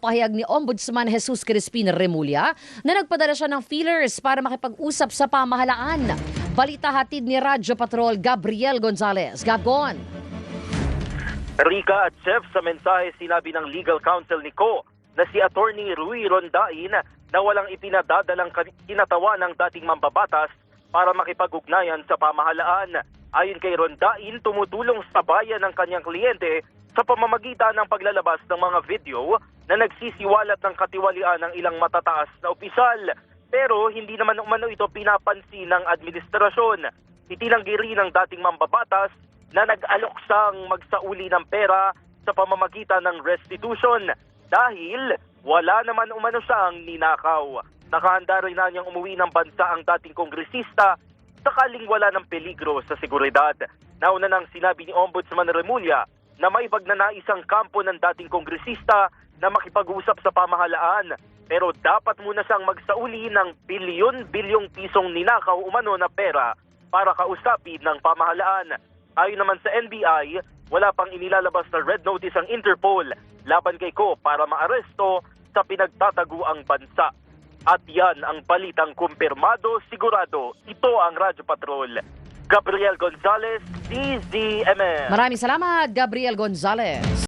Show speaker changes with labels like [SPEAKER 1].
[SPEAKER 1] Pahayag ni Ombudsman Jesus Crispin Remulla na nagpadala siya ng feelers para makipag-usap sa pamahalaan. Balita hatid ni Radyo Patrol Gabriel Gonzalez. Gagon.
[SPEAKER 2] Rika at Chef, sa mensahe sinabi ng legal counsel ni Ko na si Attorney Rui Rondain na walang ipinadadalang kinatawa ng dating mambabatas para makipag-ugnayan sa pamahalaan. Ayon kay Rondain, tumutulong sa bayan ng kanyang kliyente sa pamamagitan ng paglalabas ng mga video na nagsisiwalat ng katiwalian ng ilang matataas na opisyal. Pero hindi naman umano ito pinapansin ng administrasyon. Itinanggi rin ng dating mambabatas na nag-alok siyang magsauli ng pera sa pamamagitan ng restitution dahil wala naman umano siyang ninakaw. Nakahanda rin na niyang umuwi ng bansa ang dating kongresista sakaling wala ng peligro sa seguridad. Nauna nang sinabi ni Ombudsman Remulla na may pagnanais ang kampo ng dating kongresista na makipag-usap sa pamahalaan. Pero dapat muna siyang magsauli ng bilyon-bilyong pisong ninakaw umano na pera para kausapin ng pamahalaan. Ayon naman sa NBI, wala pang inilalabas na red notice ang Interpol laban kay Ko para maaresto sa pinagtataguang bansa. At yan ang balitang kumpirmado, sigurado. Ito ang Radyo Patrol. Gabriel Gonzalez, DZMM.
[SPEAKER 1] Maraming salamat, Gabriel Gonzalez.